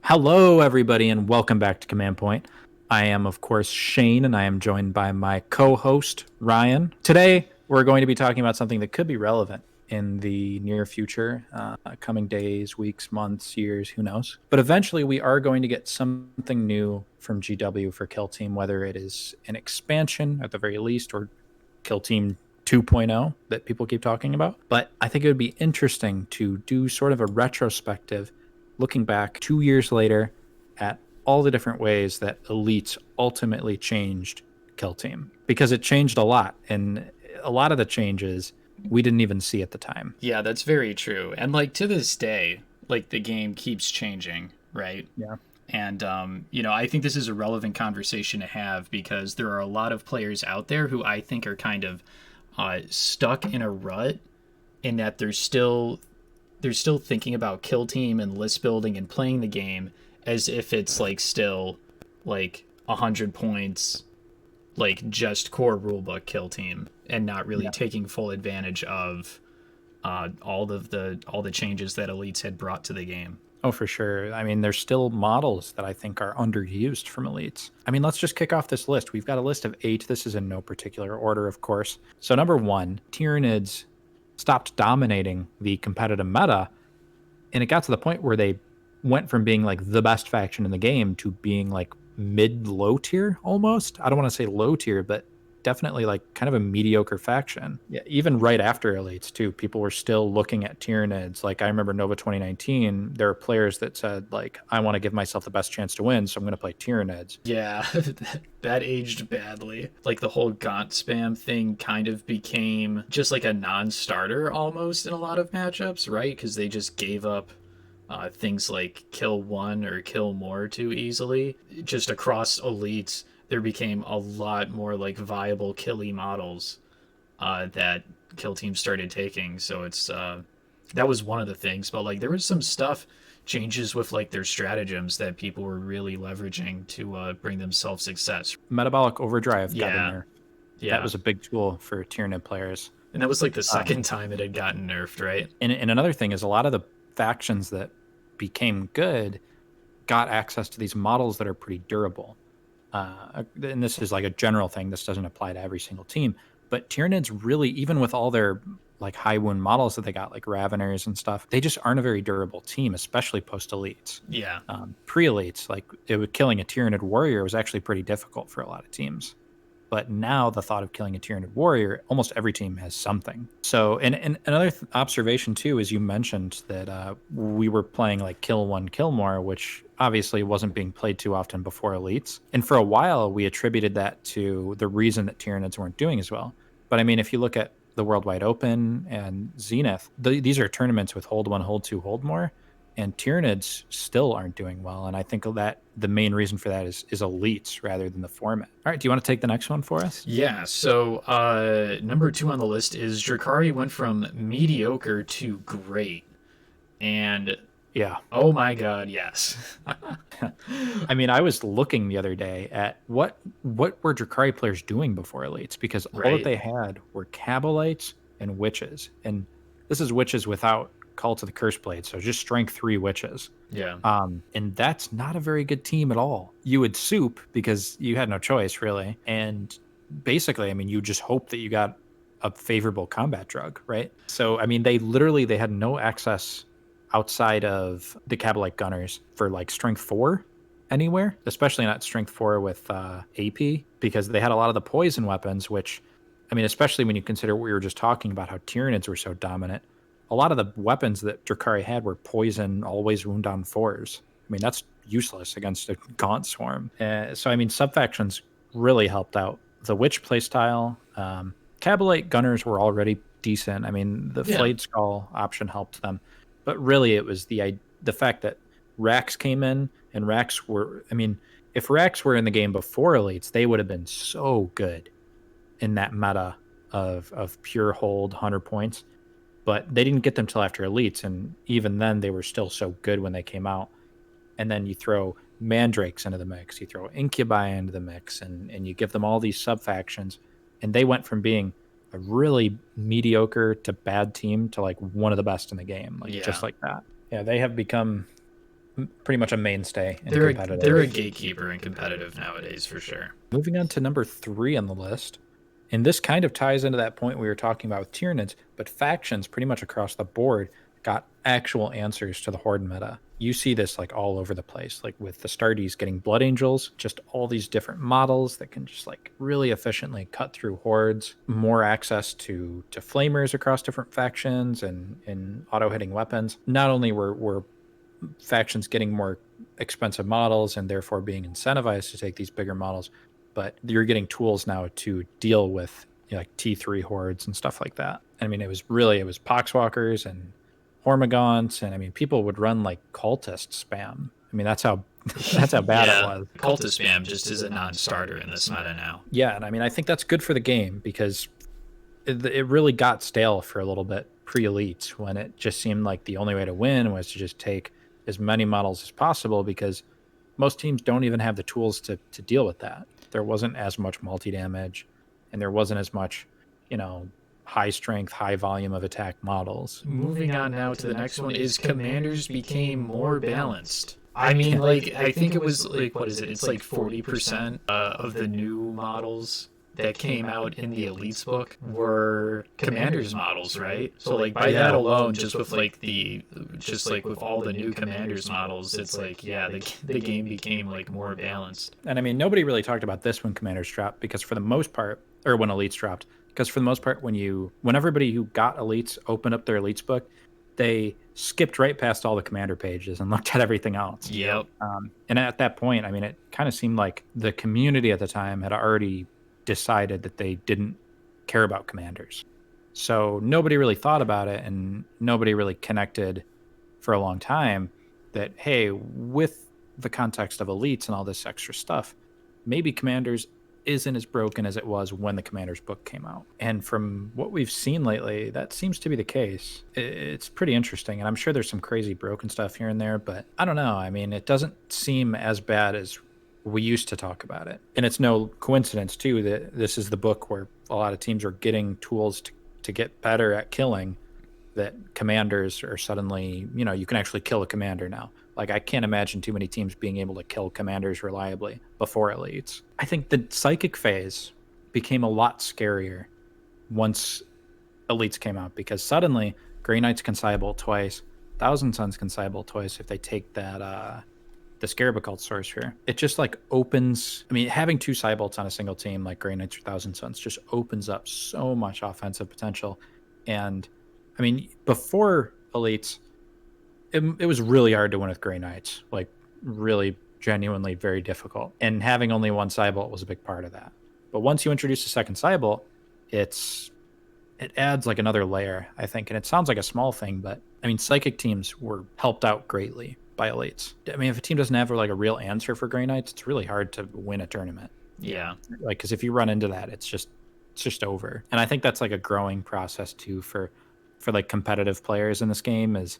Hello, everybody, and welcome back to Command Point. I am, of course, Shane, and I am joined by my co-host, Ryan. Today, we're going to be talking about something that could be relevant in the near future, coming days, weeks, months, years, who knows. But eventually, we are going to get something new from GW for Kill Team, whether it is an expansion at the very least, or Kill Team 2.0 that people keep talking about. But I think it would be interesting to do sort of a retrospective looking back 2 years later at all the different ways that elites ultimately changed Kill Team, because it changed a lot, and a lot of the changes we didn't even see at the time. Yeah, that's very true. And like to this day, like the game keeps changing, right? Yeah. And I think this is a relevant conversation to have because there are a lot of players out there who I think are kind of stuck in a rut in that they're still thinking about kill team and list building and playing the game as if it's like still like 100 points, like just core rulebook kill team, and not really Yeah. taking full advantage of all the changes that elites had brought to the game. Oh, for sure. I mean, there's still models that I think are underused from elites. I mean, let's just kick off this list. We've got a list of 8. This is in no particular order, of course. So, number 1, Tyranids stopped dominating the competitive meta, and it got to the point where they went from being like the best faction in the game to being like mid low tier almost. I don't want to say low tier, but definitely like kind of a mediocre faction. Yeah, even right after elites too, people were still looking at Tyranids. Like I remember Nova 2019, there were players that said like, I want to give myself the best chance to win, so I'm going to play Tyranids. Yeah, that aged badly. Like the whole Gaunt spam thing kind of became just like a non-starter almost in a lot of matchups, right? Because they just gave up things like kill one or kill more too easily. Just across elites, there became a lot more like viable killy models that kill teams started taking. So it's that was one of the things. But like there was some stuff changes with like their stratagems that people were really leveraging to bring themselves success. Metabolic Overdrive got in Yeah, there. That yeah, was a big tool for Tyranid players. and that was like the Um, second time it had gotten nerfed, right? and another thing is a lot of the factions that became good got access to these models that are pretty durable. And this is like a general thing. This doesn't apply to every single team. But Tyranids really, even with all their like high wound models that they got, like Raveners and stuff, they just aren't a very durable team, especially post elites. Yeah, Pre elites, like killing a Tyranid warrior was actually pretty difficult for a lot of teams. But now the thought of killing a Tyranid warrior, almost every team has something. So, and another observation too is you mentioned that we were playing like kill one, kill more, which obviously wasn't being played too often before elites. And for a while, we attributed that to the reason that Tyranids weren't doing as well. But I mean, if you look at the Worldwide Open and Zenith, these are tournaments with hold one, hold two, hold more, and Tyranids still aren't doing well. And I think that the main reason for that is elites rather than the format. All right, do you want to take the next one for us? yeah. So number two on the list is Dracari went from mediocre to great, and Yeah. oh my god, yes. I mean, I was looking the other day at what were Dracari players doing before elites, because all that Right? they had were Kabalites and witches. And this is witches without Call to the Curse Blade, so just strength 3 witches. Yeah. And that's not a very good team at all. You would soup because you had no choice, really. And basically, I mean, you just hope that you got a favorable combat drug, right? So, I mean, they had no access outside of the Kabalite Gunners for like strength 4 anywhere, especially not strength 4 with AP, because they had a lot of the poison weapons, which, I mean, especially when you consider what we were just talking about, how Tyranids were so dominant. A lot of the weapons that Dracari had were poison, always wound on 4s. I mean, that's useless against a Gaunt Swarm. So, I mean, subfactions really helped out. The Witch playstyle, Kabalite Gunners were already decent. I mean, the Yeah. Flayed Skull option helped them. But really, it was the fact that Racks came in, and Racks were, I mean, if Racks were in the game before elites, they would have been so good in that meta of pure hold 100 points. But they didn't get them till after elites, and even then, they were still so good when they came out. And then you throw Mandrakes into the mix, you throw Incubi into the mix, and you give them all these sub factions, and they went from being a really mediocre to bad team to like one of the best in the game, like just Yeah. like that. Yeah, they have become pretty much a mainstay in They're competitive. they're a gatekeeper in competitive nowadays for sure. Moving on to number 3 on the list. And this kind of ties into that point we were talking about with Tyranids, but factions pretty much across the board got actual answers to the Horde meta. You see this like all over the place, like with the Stardies getting Blood Angels, just all these different models that can just like really efficiently cut through Hordes, more access to flamers across different factions and auto hitting weapons. Not only were factions getting more expensive models and therefore being incentivized to take these bigger models, but you're getting tools now to deal with like T3 hordes and stuff like that. I mean, it was poxwalkers and hormagaunts, and I mean, people would run like cultist spam. I mean, that's how bad it was. Cultist spam just is a non-starter in this meta now. Yeah, and I mean, I think that's good for the game because it really got stale for a little bit pre-elites when it just seemed like the only way to win was to just take as many models as possible, because most teams don't even have the tools to deal with that. There wasn't as much multi-damage, and there wasn't as much, high strength, high volume of attack models. Moving on now to the next one is commanders became more balanced. I mean, like, I think it was like, what is it? It's like 40% of the new models that came out in the Elites book were commanders models, right? So like by that alone, just with with all the new commanders models, it's like, yeah, the game became like more balanced. And I mean, nobody really talked about this when commanders dropped, because for the most part, or when elites dropped, because for the most part, when everybody who got elites opened up their elites book, they skipped right past all the commander pages and looked at everything else. Yep. And at that point, I mean, it kind of seemed like the community at the time had already decided that they didn't care about commanders. So nobody really thought about it, and nobody really connected for a long time that, hey, with the context of elites and all this extra stuff, maybe commanders isn't as broken as it was when the commanders book came out. And from what we've seen lately, that seems to be the case. It's pretty interesting, and I'm sure there's some crazy broken stuff here and there, but I don't know. I mean, it doesn't seem as bad as we used to talk about it. And it's no coincidence, too, that this is the book where a lot of teams are getting tools to get better at killing, that commanders are suddenly, you can actually kill a commander now. Like, I can't imagine too many teams being able to kill commanders reliably before elites. I think the psychic phase became a lot scarier once elites came out, because suddenly Grey Knights can Cybolt twice, Thousand Suns can Cybolt twice if they take that the Scarab Occult Sorcerer. It just like opens, I mean, having 2 Cybolts on a single team like Grey Knights or Thousand Suns just opens up so much offensive potential. And I mean, before elites, it was really hard to win with Grey Knights, like really genuinely very difficult. And having only 1 Cybolt was a big part of that. But once you introduce a second Cybolt, it adds like another layer, I think. And it sounds like a small thing, but I mean, psychic teams were helped out greatly by elites. I mean, if a team doesn't have like a real answer for Grey Knights, it's really hard to win a tournament. Yeah. Like, because if you run into that, it's just over. And I think that's like a growing process too for like competitive players in this game, is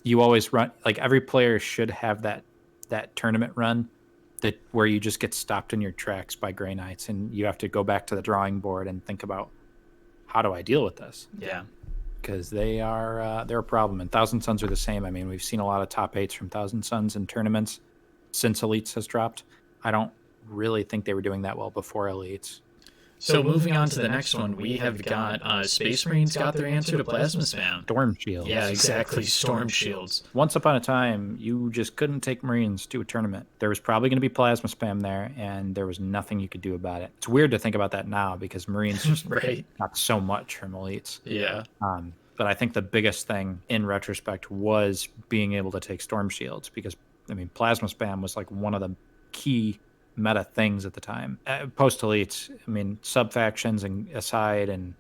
you always run, like every player should have that tournament run that where you just get stopped in your tracks by Grey Knights, and you have to go back to the drawing board and think about, how do I deal with this? Yeah. Because they're a problem. And Thousand Suns are the same. I mean, we've seen a lot of top 8s from Thousand Suns in tournaments since elites has dropped. I don't really think they were doing that well before elites. So moving on to the next one, we have got Space Marines got their answer to plasma spam. Storm Shields. Yeah, exactly. Storm Shields. Once upon a time, you just couldn't take Marines to a tournament. There was probably going to be plasma spam there, and there was nothing you could do about it. It's weird to think about that now, because Marines just right. got so much from elites. Yeah. But I think the biggest thing in retrospect was being able to take Storm Shields, because, I mean, plasma spam was like one of the key meta things at the time. Post elites, I mean, sub factions and aside, and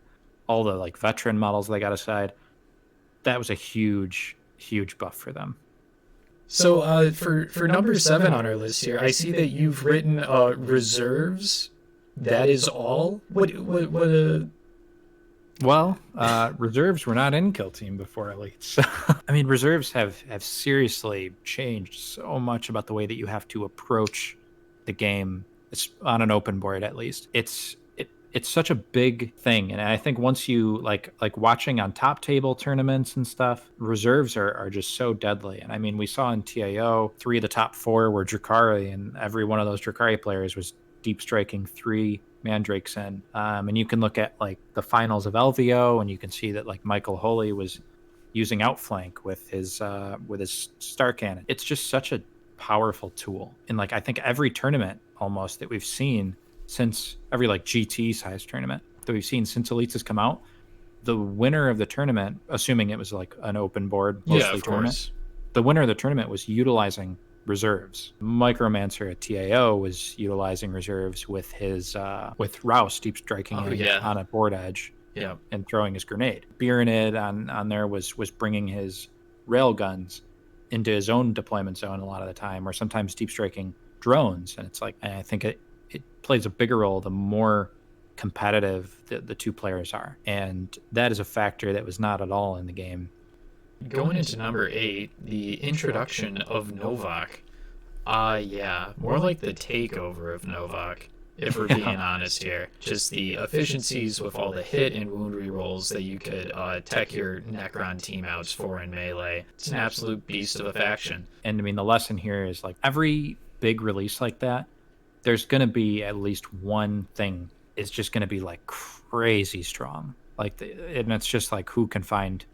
all the like veteran models they got aside, that was a huge buff for them. So for number 7 on our list here, I see that you've written reserves. That is all. What Well, reserves were not in Kill Team before elites. I mean, reserves have seriously changed so much about the way that you have to approach the game. It's on an open board, at least. It it's such a big thing. And I think once you like watching on top table tournaments and stuff, reserves are just so deadly. And I mean, we saw in TAO 3 of the top 4 were Dracari, and every one of those Dracari players was deep striking 3 mandrakes in. And you can look at like the finals of LVO, and you can see that like Michael Holy was using outflank with his star cannon. It's just such a powerful tool. And like I think every tournament almost that we've seen since, every like GT size tournament that we've seen since Elites has come out, the winner of the tournament, assuming it was like an open board mostly tournament, course. the winner of the tournament was utilizing reserves. Micromancer at TAO was utilizing reserves with his with Rouse deep striking on a board edge. Yeah. And throwing his grenade. Tyranid on there was bringing his rail guns into his own deployment zone a lot of the time, or sometimes deep striking drones. And it's like, I think it plays a bigger role the more competitive the 2 players are. And that is a factor that was not at all in the game. Going into number 8, the introduction of Novak. Yeah, more like the takeover of Novak, if we're being honest here. Just the efficiencies with all the hit and wound rerolls that you could tech your Necron teamouts for in Melee. It's an absolute beast of a faction. And I mean, the lesson here is like every big release like that, there's going to be at least one thing is just going to be like crazy strong. Like, and it's just like who can find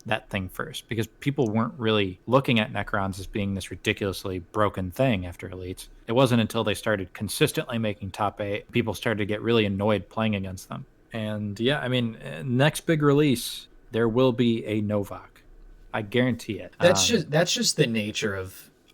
that thing first, because people weren't really looking at Necrons as being this ridiculously broken thing after Elites. It wasn't until they started consistently making top 8, people started to get really annoyed playing against them. And yeah, I mean, next big release, there will be a Novak. I guarantee it. That's just the nature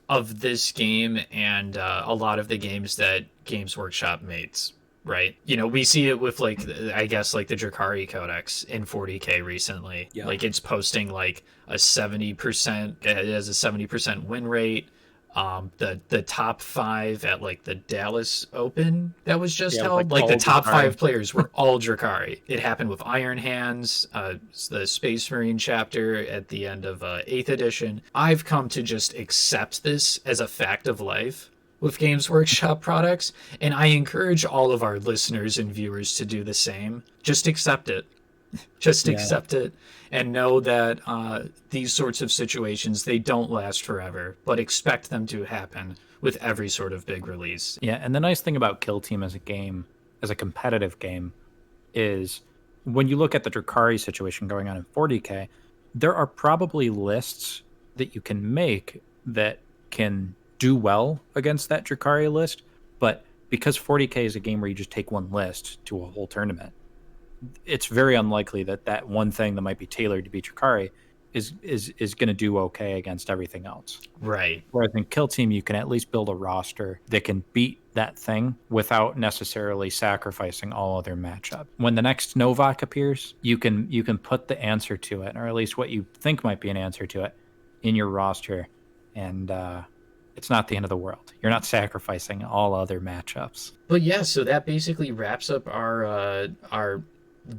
of this game and a lot of the games that Games Workshop makes. Right, you know, we see it with like I guess like the Dracari Codex in 40k recently. Yeah. Like it's posting like a 70%. It has a 70% win rate. The top 5 at like the Dallas Open that was just held, like the top Dracari. 5 players were all Dracari. It happened with Iron Hands, the Space Marine chapter at the end of 8th edition. I've come to just accept this as a fact of life with Games Workshop products, and I encourage all of our listeners and viewers to do the same. Just accept it. Just accept it, and know that these sorts of situations, they don't last forever, but expect them to happen with every sort of big release. Yeah, and the nice thing about Kill Team as a game, as a competitive game, is when you look at the Dracari situation going on in 40k, there are probably lists that you can make that can do well against that Dracari list, but because 40k is a game where you just take one list to a whole tournament, it's very unlikely that that one thing that might be tailored to beat Dracari is going to do okay against everything else. Right. Whereas in Kill Team, you can at least build a roster that can beat that thing without necessarily sacrificing all other matchup. When the next Novak appears, you can put the answer to it, or at least what you think might be an answer to it, in your roster, and it's not the end of the world. You're not sacrificing all other matchups. But yeah, so that basically wraps up our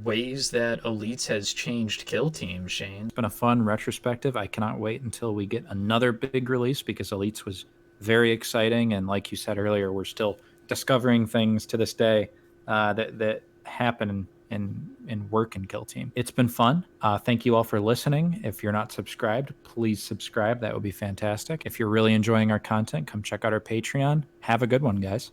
ways that Elites has changed Kill Team, Shane. It's been a fun retrospective. I cannot wait until we get another big release, because Elites was very exciting, and like you said earlier, we're still discovering things to this day that happen and work in Kill Team. It's been fun. Thank you all for listening. If you're not subscribed, please subscribe. That would be fantastic. If you're really enjoying our content, come check out our Patreon. Have a good one, guys.